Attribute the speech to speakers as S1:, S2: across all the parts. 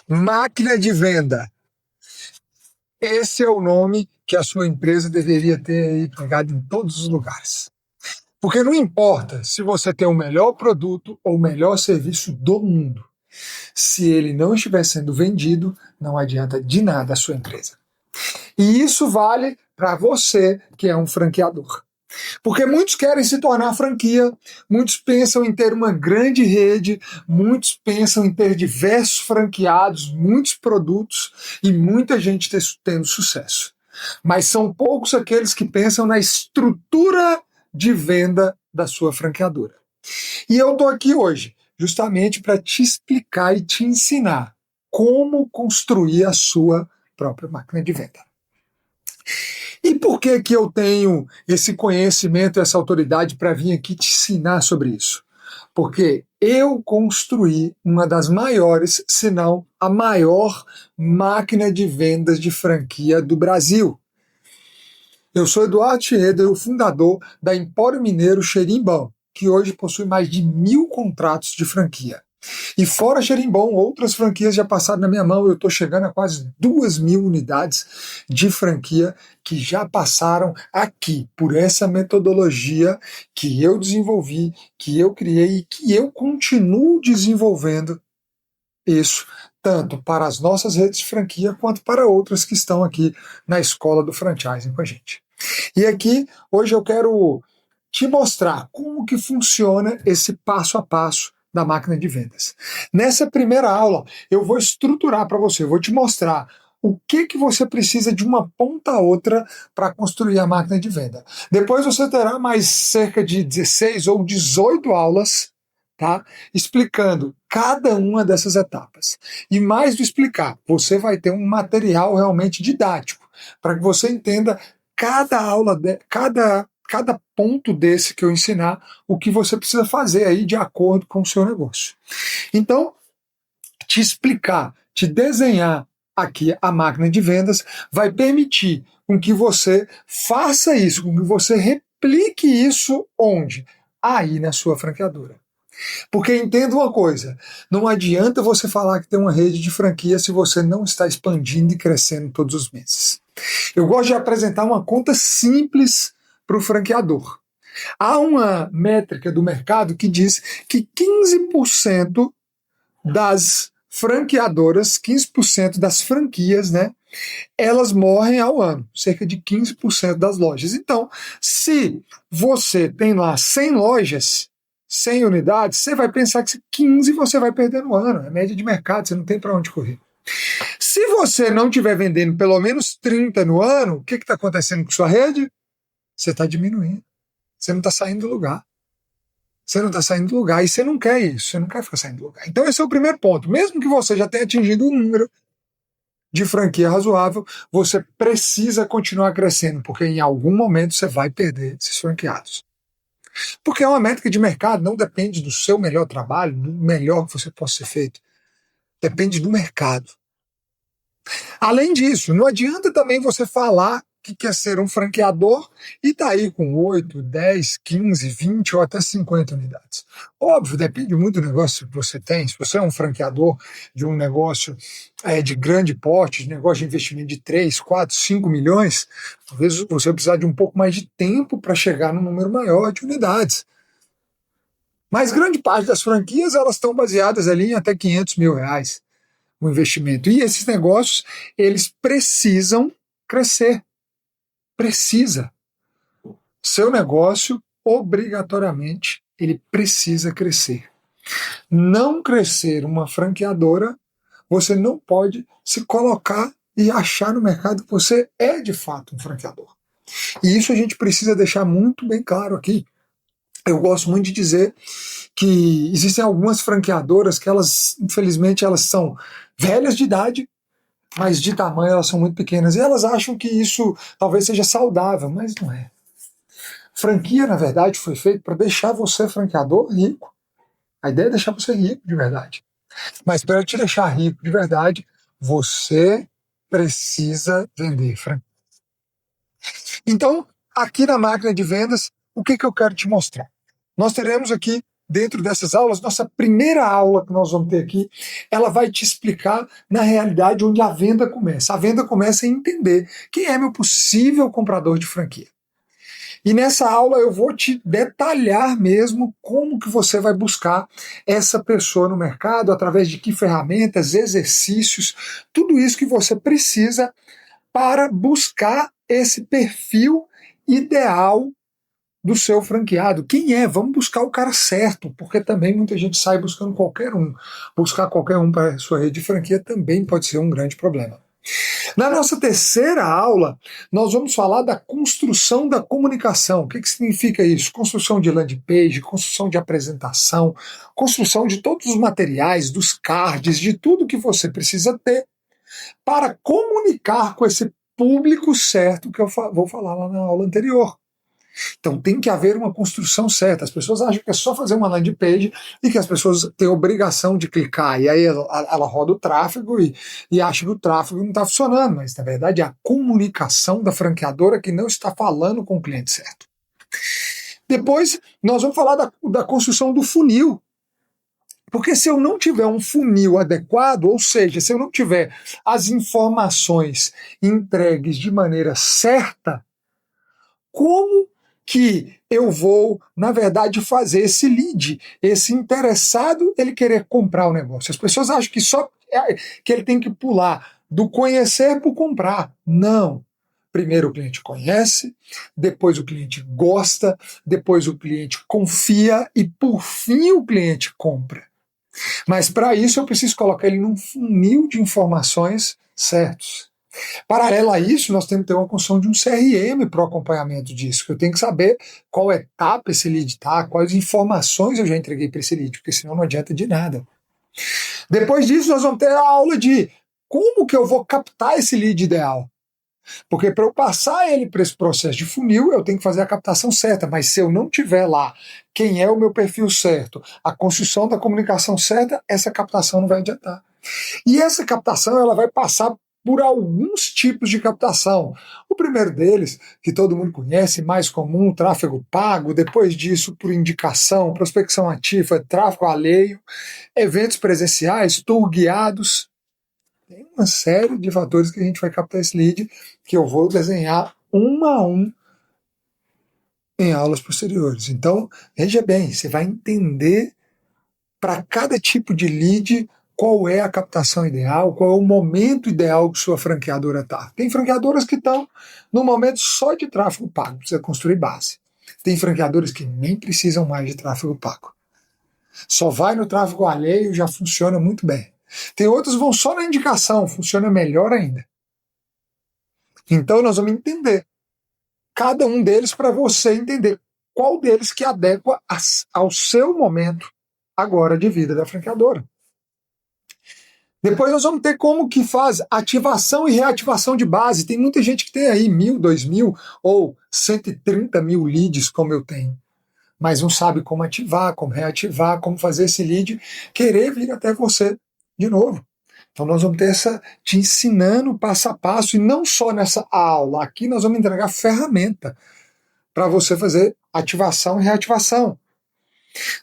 S1: Máquina de venda. Esse é o nome que a sua empresa deveria ter aí pegado em todos os lugares. Porque não importa se você tem o melhor produto ou o melhor serviço do mundo. Se ele não estiver sendo vendido, não adianta de nada a sua empresa. E isso vale para você que é um franqueador. Porque muitos querem se tornar franquia, muitos pensam em ter uma grande rede, muitos pensam em ter diversos franqueados, muitos produtos e muita gente tendo sucesso. Mas são poucos aqueles que pensam na estrutura de venda da sua franqueadora. E eu estou aqui hoje justamente para te explicar e te ensinar como construir a sua própria máquina de venda. E por que que eu tenho esse conhecimento, essa autoridade para vir aqui te ensinar sobre isso? Porque eu construí uma das maiores, se não a maior máquina de vendas de franquia do Brasil. Eu sou Eduardo Schroeder, o fundador da Empório Mineiro Xerimbão, que hoje possui mais de 1.000 contratos de franquia. E fora Xerimbão, outras franquias já passaram na minha mão. Eu estou chegando a quase 2.000 unidades de franquia que já passaram aqui, por essa metodologia que eu desenvolvi, que eu criei e que eu continuo desenvolvendo isso, tanto para as nossas redes de franquia quanto para outras que estão aqui na escola do franchising com a gente. E aqui, hoje eu quero te mostrar como que funciona esse passo a passo da máquina de vendas. Nessa primeira aula, eu vou estruturar para você, eu vou te mostrar o que você precisa de uma ponta a outra para construir a máquina de venda. Depois você terá mais cerca de 16 ou 18 aulas, tá? Explicando cada uma dessas etapas. E mais do explicar, você vai ter um material realmente didático, para que você entenda cada aula, cada ponto desse que eu ensinar, o que você precisa fazer aí de acordo com o seu negócio. Então, te explicar, te desenhar aqui a máquina de vendas vai permitir com que você faça isso, com que você replique isso onde? Aí na sua franqueadora. Porque entenda uma coisa, não adianta você falar que tem uma rede de franquia se você não está expandindo e crescendo todos os meses. Eu gosto de apresentar uma conta simples para o franqueador. Há uma métrica do mercado que diz que 15% das franqueadoras, 15% das franquias, né, elas morrem ao ano, cerca de 15% das lojas. Então, se você tem lá 100 lojas, 100 unidades, você vai pensar que 15 você vai perder no ano, é média de mercado, você não tem para onde correr. Se você não estiver vendendo pelo menos 30 no ano, o que está acontecendo com sua rede? Você está diminuindo. Você não está saindo do lugar. Você não está saindo do lugar. E você não quer isso. Você não quer ficar saindo do lugar. Então esse é o primeiro ponto. Mesmo que você já tenha atingido um número de franquia razoável, você precisa continuar crescendo, porque em algum momento você vai perder esses franqueados. Porque é uma métrica de mercado, não depende do seu melhor trabalho, do melhor que você possa ser feito. Depende do mercado. Além disso, não adianta também você falar que quer ser um franqueador e tá aí com 8, 10, 15, 20 ou até 50 unidades. Óbvio, depende muito do negócio que você tem. Se você é um franqueador de um negócio de grande porte, de negócio de investimento de 3, 4, 5 milhões, talvez você precisar de um pouco mais de tempo para chegar num número maior de unidades. Mas grande parte das franquias elas estão baseadas ali em até 500 mil reais o investimento. E esses negócios, eles precisam crescer. Precisa. Seu negócio, obrigatoriamente, ele precisa crescer. Não crescer uma franqueadora, você não pode se colocar e achar no mercado que você é de fato um franqueador. E isso a gente precisa deixar muito bem claro aqui. Eu gosto muito de dizer que existem algumas franqueadoras que elas, infelizmente, elas são velhas de idade, mas de tamanho elas são muito pequenas. E elas acham que isso talvez seja saudável, mas não é. Franquia, na verdade, foi feita para deixar você, franqueador, rico. A ideia é deixar você rico de verdade. Mas para te deixar rico de verdade, você precisa vender franquia. Então, aqui na máquina de vendas, o que eu quero te mostrar? Nós teremos aqui dentro dessas aulas, nossa primeira aula que nós vamos ter aqui, ela vai te explicar, na realidade, onde a venda começa. A venda começa em entender quem é meu possível comprador de franquia. E nessa aula eu vou te detalhar mesmo como que você vai buscar essa pessoa no mercado, através de que ferramentas, exercícios, tudo isso que você precisa para buscar esse perfil ideal do seu franqueado. Quem é? Vamos buscar o cara certo, porque também muita gente sai buscando qualquer um. Buscar qualquer um para a sua rede de franquia também pode ser um grande problema. Na nossa terceira aula, nós vamos falar da construção da comunicação. O que significa isso? Construção de landing page, construção de apresentação, construção de todos os materiais, dos cards, de tudo que você precisa ter para comunicar com esse público certo que eu vou falar lá na aula anterior. Então tem que haver uma construção certa. As pessoas acham que é só fazer uma landing page e que as pessoas têm a obrigação de clicar. E aí ela roda o tráfego e acha que o tráfego não está funcionando. Mas na verdade é a comunicação da franqueadora que não está falando com o cliente certo. Depois nós vamos falar da construção do funil. Porque se eu não tiver um funil adequado, ou seja, se eu não tiver as informações entregues de maneira certa, como que eu vou, na verdade, fazer esse lead, esse interessado, ele querer comprar o negócio? As pessoas acham que só que ele tem que pular do conhecer para o comprar. Não. Primeiro o cliente conhece, depois o cliente gosta, depois o cliente confia e, por fim, o cliente compra. Mas para isso eu preciso colocar ele num funil de informações certos. Paralelo a isso, nós temos que ter uma construção de um CRM para o acompanhamento disso. Eu tenho que saber qual etapa esse lead está, quais informações eu já entreguei para esse lead, porque senão não adianta de nada. Depois disso, nós vamos ter a aula de como que eu vou captar esse lead ideal. Porque para eu passar ele para esse processo de funil, eu tenho que fazer a captação certa, mas se eu não tiver lá quem é o meu perfil certo, a construção da comunicação certa, essa captação não vai adiantar. E essa captação ela vai passar por alguns tipos de captação. O primeiro deles, que todo mundo conhece, mais comum, tráfego pago, depois disso por indicação, prospecção ativa, tráfego alheio, eventos presenciais, tour guiados. Tem uma série de fatores que a gente vai captar esse lead, que eu vou desenhar um a um em aulas posteriores. Então, veja bem, você vai entender para cada tipo de lead qual é a captação ideal, qual é o momento ideal que sua franqueadora está. Tem franqueadoras que estão no momento só de tráfego pago, precisa construir base. Tem franqueadoras que nem precisam mais de tráfego pago. Só vai no tráfego alheio, já funciona muito bem. Tem outros que vão só na indicação, funciona melhor ainda. Então nós vamos entender cada um deles para você entender qual deles que adequa ao seu momento agora de vida da franqueadora. Depois nós vamos ter como que faz ativação e reativação de base. Tem muita gente que tem aí 1.000, 2.000 ou 130 mil leads como eu tenho, mas não sabe como ativar, como reativar, como fazer esse lead querer vir até você de novo. Então nós vamos ter te ensinando passo a passo, e não só nessa aula. Aqui nós vamos entregar ferramenta para você fazer ativação e reativação.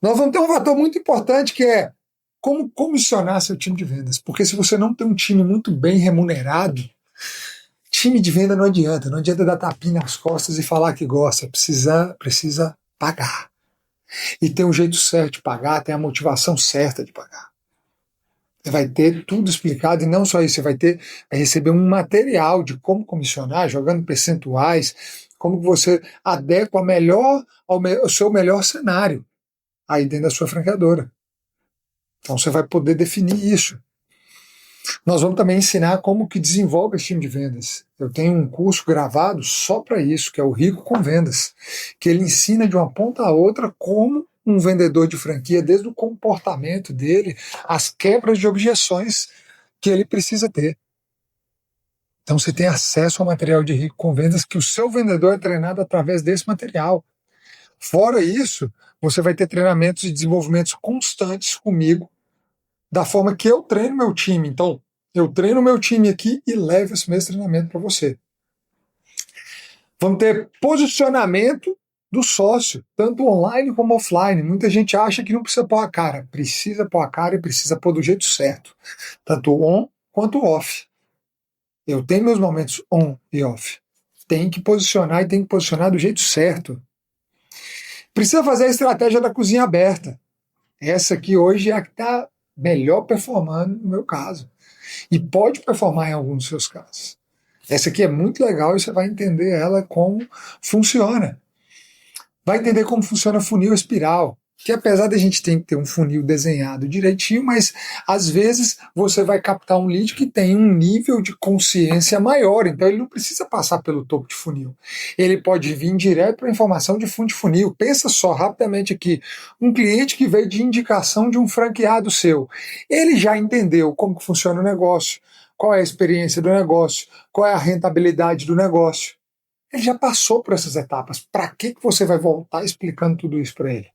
S1: Nós vamos ter um fator muito importante que é como comissionar seu time de vendas. Porque se você não tem um time muito bem remunerado, time de venda não adianta. Não adianta dar tapinha nas costas e falar que gosta. Precisa pagar. E tem um jeito certo de pagar, tem a motivação certa de pagar. Você vai ter tudo explicado, e não só isso, você vai receber um material de como comissionar, jogando percentuais, como você adequa ao seu melhor cenário aí dentro da sua franqueadora. Então você vai poder definir isso. Nós vamos também ensinar como que desenvolve esse time de vendas. Eu tenho um curso gravado só para isso, que é o Rico com Vendas, que ele ensina de uma ponta a outra como um vendedor de franquia, desde o comportamento dele, as quebras de objeções que ele precisa ter. Então você tem acesso ao material de Rico com Vendas, que o seu vendedor é treinado através desse material. Fora isso, você vai ter treinamentos e desenvolvimentos constantes comigo, da forma que eu treino meu time. Então, eu treino meu time aqui e levo esse mesmo treinamento para você. Vamos ter posicionamento do sócio, tanto online como offline. Muita gente acha que não precisa pôr a cara. Precisa pôr a cara e precisa pôr do jeito certo, tanto on quanto off. Eu tenho meus momentos on e off. Tem que posicionar e tem que posicionar do jeito certo. Precisa fazer a estratégia da cozinha aberta. Essa aqui hoje é a que está melhor performando no meu caso. E pode performar em alguns dos seus casos. Essa aqui é muito legal e você vai entender ela como funciona. Vai entender como funciona funil espiral. Que apesar da gente ter que ter um funil desenhado direitinho, mas às vezes você vai captar um lead que tem um nível de consciência maior, então ele não precisa passar pelo topo de funil. Ele pode vir direto para a informação de fundo de funil. Pensa só rapidamente aqui, um cliente que veio de indicação de um franqueado seu, ele já entendeu como que funciona o negócio, qual é a experiência do negócio, qual é a rentabilidade do negócio. Ele já passou por essas etapas. Para que você vai voltar explicando tudo isso para ele?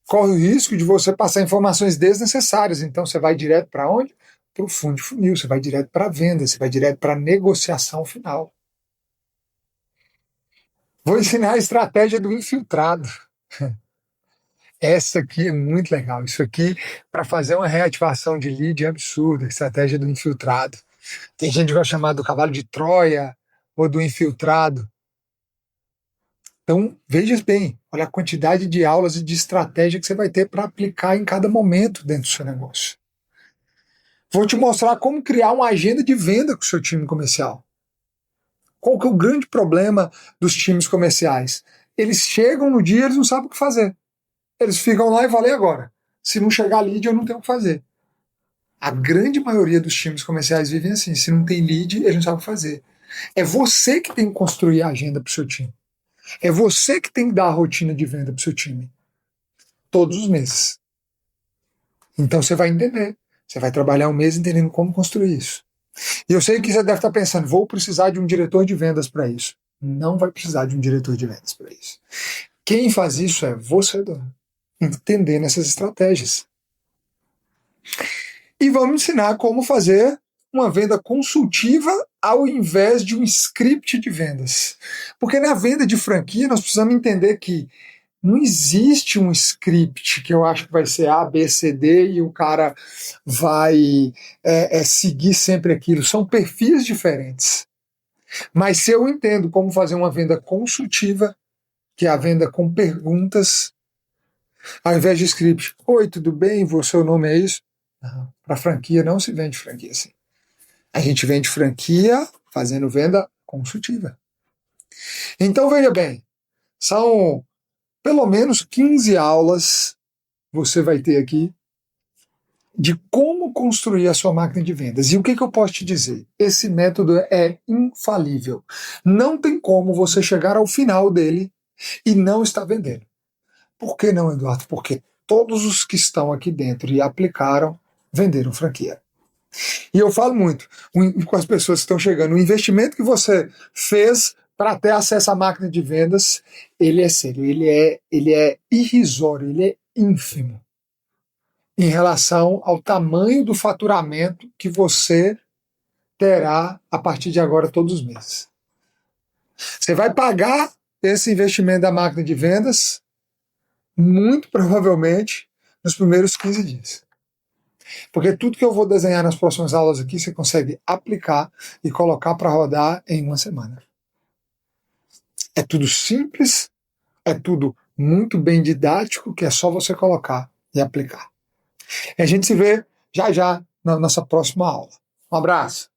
S1: Corre o risco de você passar informações desnecessárias. Então você vai direto para onde? Para o fundo de funil, você vai direto para a venda, você vai direto para a negociação final. Vou ensinar a estratégia do infiltrado. Essa aqui é muito legal. Isso aqui, para fazer uma reativação de lead, é absurdo. A estratégia do infiltrado. Tem gente que vai chamar do cavalo de Troia ou do infiltrado. Então, veja bem, olha a quantidade de aulas e de estratégia que você vai ter para aplicar em cada momento dentro do seu negócio. Vou te mostrar como criar uma agenda de venda com o seu time comercial. Qual que é o grande problema dos times comerciais? Eles chegam no dia e eles não sabem o que fazer. Eles ficam lá e valem agora. Se não chegar lead, eu não tenho o que fazer. A grande maioria dos times comerciais vivem assim. Se não tem lead, eles não sabem o que fazer. É você que tem que construir a agenda para o seu time. É você que tem que dar a rotina de venda para o seu time. Todos os meses. Então você vai entender. Você vai trabalhar um mês entendendo como construir isso. E eu sei que você deve estar pensando, vou precisar de um diretor de vendas para isso. Não vai precisar de um diretor de vendas para isso. Quem faz isso é você, dono. Entendendo essas estratégias. E vamos ensinar como fazer uma venda consultiva ao invés de um script de vendas. Porque na venda de franquia nós precisamos entender que não existe um script que eu acho que vai ser A, B, C, D e o cara vai seguir sempre aquilo. São perfis diferentes. Mas se eu entendo como fazer uma venda consultiva, que é a venda com perguntas, ao invés de script, oi, tudo bem? Seu nome é isso? Para franquia não se vende franquia assim. A gente vende franquia fazendo venda consultiva. Então veja bem, são pelo menos 15 aulas você vai ter aqui de como construir a sua máquina de vendas. E o que eu posso te dizer? Esse método é infalível. Não tem como você chegar ao final dele e não estar vendendo. Por que não, Eduardo? Porque todos os que estão aqui dentro e aplicaram, venderam franquia. E eu falo muito com as pessoas que estão chegando, o investimento que você fez para ter acesso à máquina de vendas, ele é sério, ele é irrisório, ele é ínfimo em relação ao tamanho do faturamento que você terá a partir de agora todos os meses. Você vai pagar esse investimento da máquina de vendas muito provavelmente nos primeiros 15 dias. Porque tudo que eu vou desenhar nas próximas aulas aqui, você consegue aplicar e colocar para rodar em uma semana. É tudo simples, é tudo muito bem didático, que é só você colocar e aplicar. E a gente se vê já já na nossa próxima aula. Um abraço!